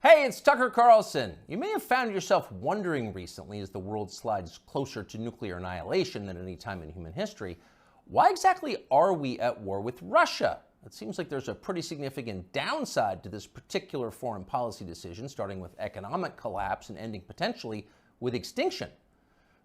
Hey, it's Tucker Carlson. You may have found yourself wondering recently, as the world slides closer to nuclear annihilation than at any time in human history, why exactly are we at war with Russia? It seems like there's a pretty significant downside to this particular foreign policy decision, starting with economic collapse and ending potentially with extinction.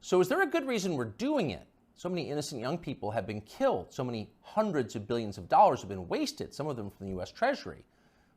So is there a good reason we're doing it? So many innocent young people have been killed. So many hundreds of billions of dollars have been wasted, some of them from the U.S. Treasury.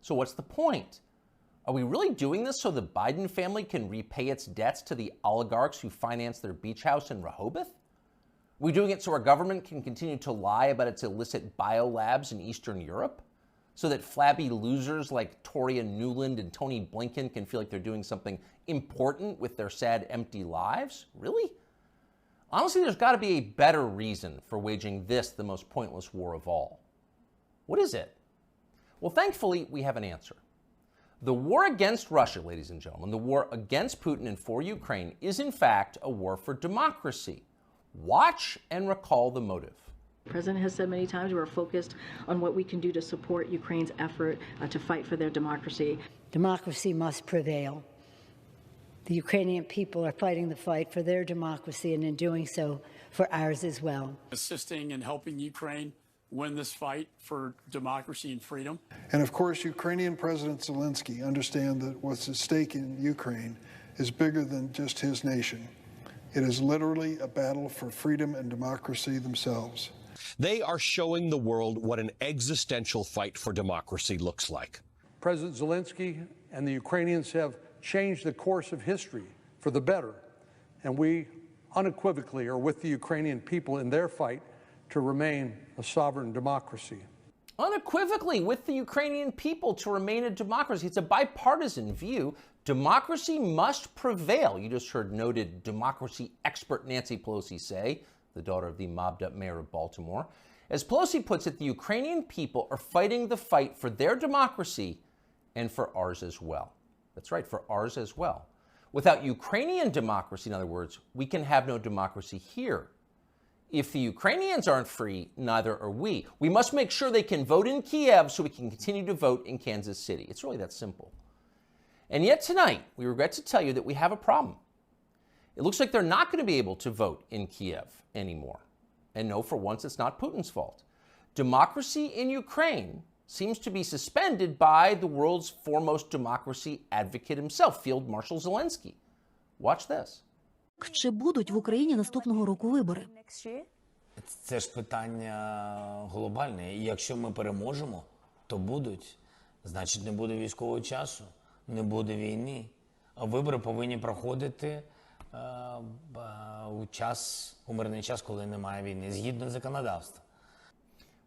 So what's the point? Are we really doing this so the Biden family can repay its debts to the oligarchs who finance their beach house in Rehoboth? Are we doing it so our government can continue to lie about its illicit biolabs in Eastern Europe? So that flabby losers like Toria Nuland and Tony Blinken can feel like they're doing something important with their sad, empty lives? Really? Honestly, there's got to be a better reason for waging this, the most pointless war of all. What is it? Well, thankfully, we have an answer. The war against Russia, ladies and gentlemen, the war against Putin and for Ukraine is in fact a war for democracy. Watch and recall the motive. The President has said many times we're focused on what we can do to support Ukraine's effort to fight for their democracy. Democracy must prevail. The Ukrainian people are fighting the fight for their democracy and in doing so for ours as well. Assisting and helping Ukraine win this fight for democracy and freedom. And of course, Ukrainian President Zelensky understands that what's at stake in Ukraine is bigger than just his nation. It is literally a battle for freedom and democracy themselves. They are showing the world what an existential fight for democracy looks like. President Zelensky and the Ukrainians have changed the course of history for the better, and we unequivocally are with the Ukrainian people in their fight to remain a sovereign democracy. Unequivocally with the Ukrainian people to remain a democracy. It's a bipartisan view. Democracy must prevail. You just heard noted democracy expert Nancy Pelosi say, the daughter of the mobbed-up mayor of Baltimore. As Pelosi puts it, the Ukrainian people are fighting the fight for their democracy and for ours as well. That's right, for ours as well. Without Ukrainian democracy, in other words, we can have no democracy here. If the Ukrainians aren't free, neither are we. We must make sure they can vote in Kiev so we can continue to vote in Kansas City. It's really that simple. And yet tonight, we regret to tell you that we have a problem. It looks like they're not going to be able to vote in Kiev anymore. And no, for once, it's not Putin's fault. Democracy in Ukraine seems to be suspended by the world's foremost democracy advocate himself, Field Marshal Zelensky. Watch this. Чи будуть в Україні наступного року вибори? Це ж питання глобальне. І якщо ми переможемо, то будуть. Значить, не буде військового часу, не буде війни. А вибори повинні проходити у мирний час, коли немає війни, згідно законодавства.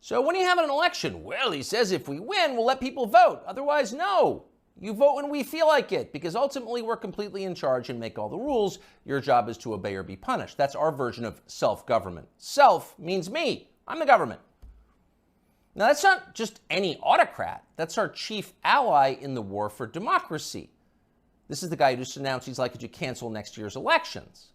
So when you have an election, well, he says if we win, we'll let people vote. Otherwise, no. You vote when we feel like it, because ultimately we're completely in charge and make all the rules. Your job is to obey or be punished. That's our version of self-government. Self means me. I'm the government. Now, that's not just any autocrat. That's our chief ally in the war for democracy. This is the guy who just announced he's likely to cancel next year's elections.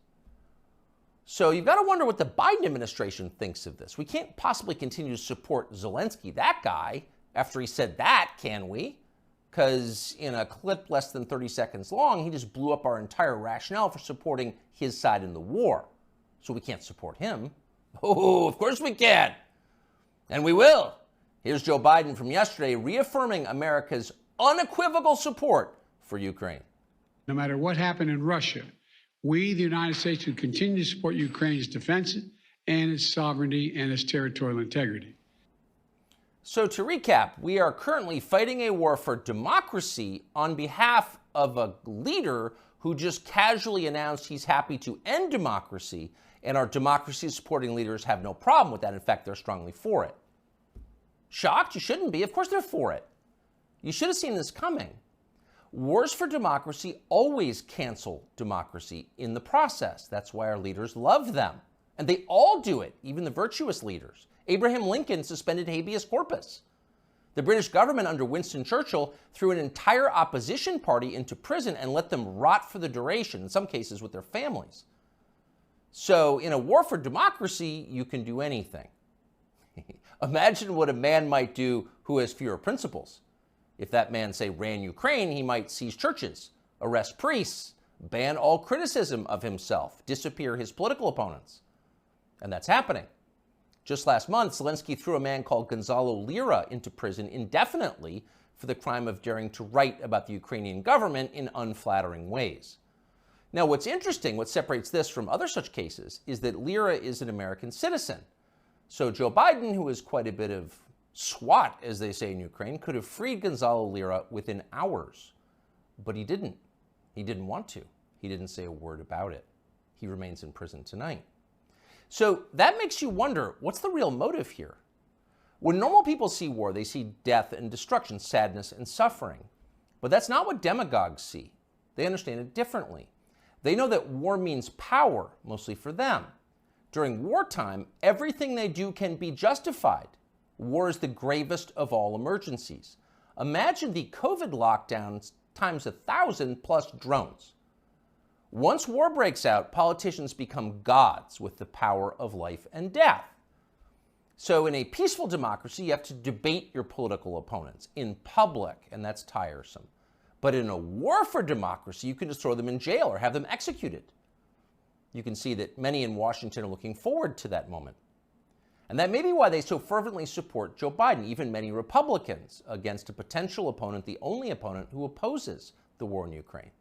So you've got to wonder what the Biden administration thinks of this. We can't possibly continue to support Zelensky, that guy, after he said that, can we? Because in a clip less than 30 seconds long, he just blew up our entire rationale for supporting his side in the war. So we can't support him. Oh, of course we can. And we will. Here's Joe Biden from yesterday reaffirming America's unequivocal support for Ukraine. No matter what happened in Russia, we, the United States, will continue to support Ukraine's defense and its sovereignty and its territorial integrity. So to recap, we are currently fighting a war for democracy on behalf of a leader who just casually announced he's happy to end democracy, and our democracy-supporting leaders have no problem with that. In fact, they're strongly for it. Shocked? You shouldn't be. Of course they're for it. You should have seen this coming. Wars for democracy always cancel democracy in the process. That's why our leaders love them. And they all do it, even the virtuous leaders. Abraham Lincoln suspended habeas corpus. The British government under Winston Churchill threw an entire opposition party into prison and let them rot for the duration, in some cases with their families. So in a war for democracy, you can do anything. Imagine what a man might do who has fewer principles. If that man, say, ran Ukraine, he might seize churches, arrest priests, ban all criticism of himself, disappear his political opponents. And that's happening. Just last month, Zelensky threw a man called Gonzalo Lira into prison indefinitely for the crime of daring to write about the Ukrainian government in unflattering ways. Now, what's interesting, what separates this from other such cases, is that Lira is an American citizen. So Joe Biden, who is quite a bit of SWAT, as they say in Ukraine, could have freed Gonzalo Lira within hours. But he didn't. He didn't want to. He didn't say a word about it. He remains in prison tonight. So that makes you wonder, what's the real motive here? When normal people see war, they see death and destruction, sadness and suffering. But that's not what demagogues see. They understand it differently. They know that war means power, mostly for them. During wartime, everything they do can be justified. War is the gravest of all emergencies. Imagine the COVID lockdowns times 1,000 plus drones. Once war breaks out, politicians become gods with the power of life and death. So in a peaceful democracy, you have to debate your political opponents in public, and that's tiresome. But in a war for democracy, you can just throw them in jail or have them executed. You can see that many in Washington are looking forward to that moment. And that may be why they so fervently support Joe Biden, even many Republicans, against a potential opponent, the only opponent who opposes the war in Ukraine.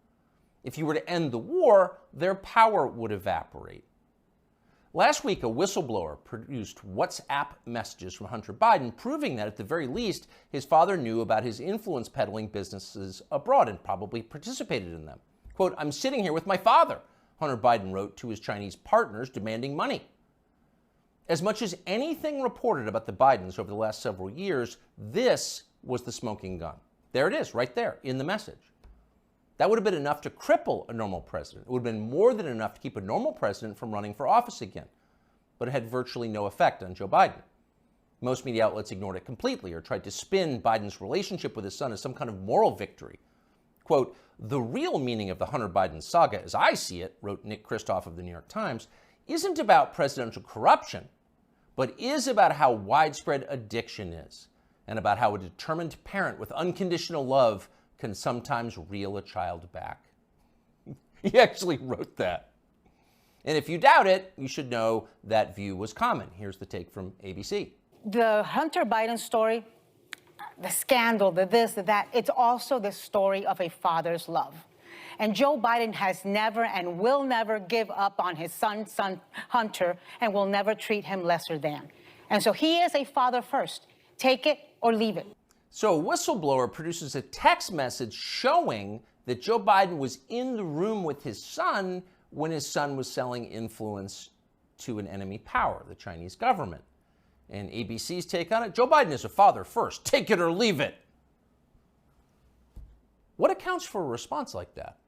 If you were to end the war, their power would evaporate. Last week, a whistleblower produced WhatsApp messages from Hunter Biden proving that, at the very least, his father knew about his influence peddling businesses abroad and probably participated in them. Quote, "I'm sitting here with my father," Hunter Biden wrote to his Chinese partners demanding money. As much as anything reported about the Bidens over the last several years, this was the smoking gun. There it is, right there, in the message. That would have been enough to cripple a normal president. It would have been more than enough to keep a normal president from running for office again. But it had virtually no effect on Joe Biden. Most media outlets ignored it completely or tried to spin Biden's relationship with his son as some kind of moral victory. Quote, "The real meaning of the Hunter Biden saga, as I see it," wrote Nick Kristof of the New York Times, "isn't about presidential corruption, but is about how widespread addiction is, and about how a determined parent with unconditional love can sometimes reel a child back." He actually wrote that. And if you doubt it, you should know that view was common. Here's the take from ABC. The Hunter Biden story, the scandal, the this, the that, it's also the story of a father's love. And Joe Biden has never and will never give up on his son Hunter, and will never treat him lesser than. And so he is a father first. Take it or leave it. So a whistleblower produces a text message showing that Joe Biden was in the room with his son when his son was selling influence to an enemy power, the Chinese government. And ABC's take on it, Joe Biden is a father first. Take it or leave it. What accounts for a response like that?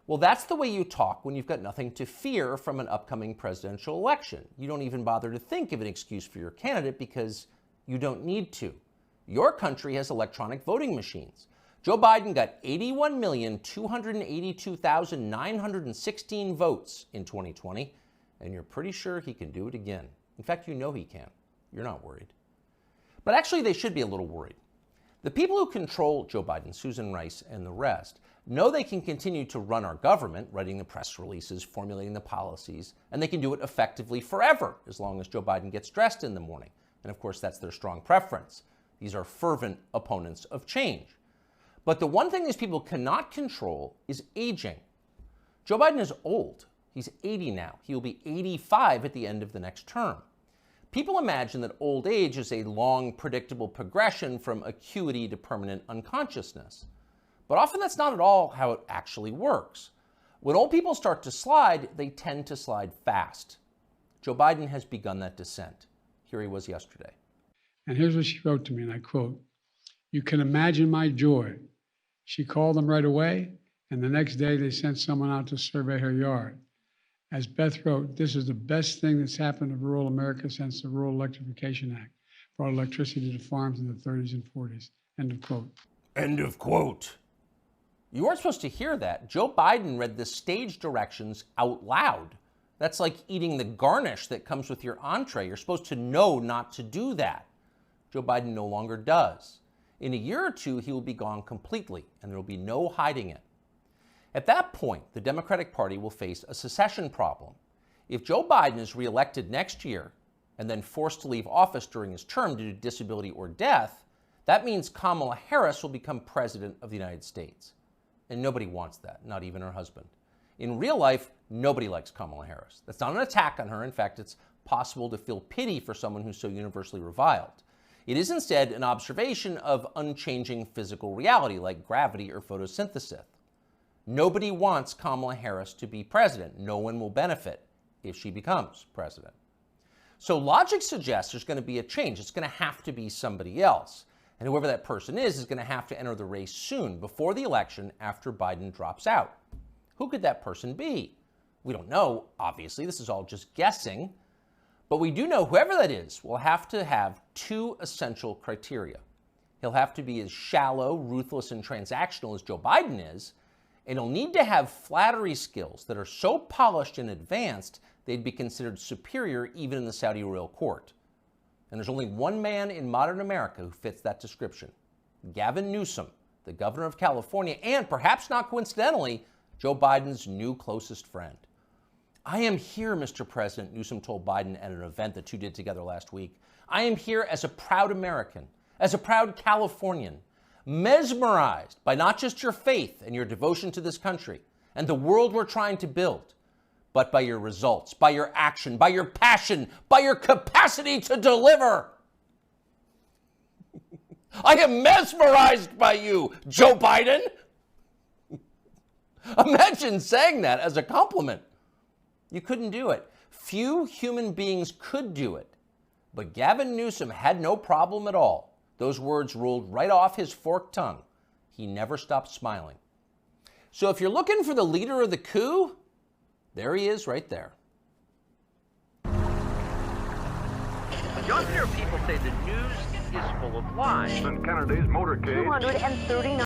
Well, that's the way you talk when you've got nothing to fear from an upcoming presidential election. You don't even bother to think of an excuse for your candidate because you don't need to. Your country has electronic voting machines. Joe Biden got 81,282,916 votes in 2020, and you're pretty sure he can do it again. In fact, you know he can. You're not worried. But actually, they should be a little worried. The people who control Joe Biden, Susan Rice, and the rest, know they can continue to run our government, writing the press releases, formulating the policies, and they can do it effectively forever, as long as Joe Biden gets dressed in the morning. And of course, that's their strong preference. These are fervent opponents of change. But the one thing these people cannot control is aging. Joe Biden is old. He's 80 now. He will be 85 at the end of the next term. People imagine that old age is a long, predictable progression from acuity to permanent unconsciousness. But often that's not at all how it actually works. When old people start to slide, they tend to slide fast. Joe Biden has begun that descent. Here he was yesterday. And here's what she wrote to me, and I quote, "You can imagine my joy. She called them right away, and the next day they sent someone out to survey her yard. As Beth wrote, this is the best thing that's happened to rural America since the Rural Electrification Act brought electricity to farms in the 30s and 40s. End of quote." End of quote. You weren't supposed to hear that. Joe Biden read the stage directions out loud. That's like eating the garnish that comes with your entree. You're supposed to know not to do that. Joe Biden no longer does. In a year or two, he will be gone completely, and there will be no hiding it. At that point, the Democratic Party will face a secession problem. If Joe Biden is reelected next year and then forced to leave office during his term due to disability or death, that means Kamala Harris will become president of the United States. And nobody wants that, not even her husband. In real life, nobody likes Kamala Harris. That's not an attack on her. In fact, it's possible to feel pity for someone who's so universally reviled. It is instead an observation of unchanging physical reality like gravity or photosynthesis. Nobody wants Kamala Harris to be president. No one will benefit if she becomes president. So logic suggests there's going to be a change. It's going to have to be somebody else. And whoever that person is going to have to enter the race soon, before the election, after Biden drops out. Who could that person be? We don't know, obviously. This is all just guessing. But we do know whoever that is will have to have two essential criteria. He'll have to be as shallow, ruthless, and transactional as Joe Biden is, and he'll need to have flattery skills that are so polished and advanced they'd be considered superior even in the Saudi royal court. And there's only one man in modern America who fits that description: Gavin Newsom, the governor of California, and perhaps not coincidentally, Joe Biden's new closest friend. I am here, Mr. President, Newsom told Biden at an event the two did together last week. I am here as a proud American, as a proud Californian, mesmerized by not just your faith and your devotion to this country and the world we're trying to build, but by your results, by your action, by your passion, by your capacity to deliver. I am mesmerized by you, Joe Biden. Imagine saying that as a compliment. You couldn't do it. Few human beings could do it. But Gavin Newsom had no problem at all. Those words rolled right off his forked tongue. He never stopped smiling. So if you're looking for the leader of the coup, there he is right there. Younger people say the news is full of lies. Kennedy's motorcade. 239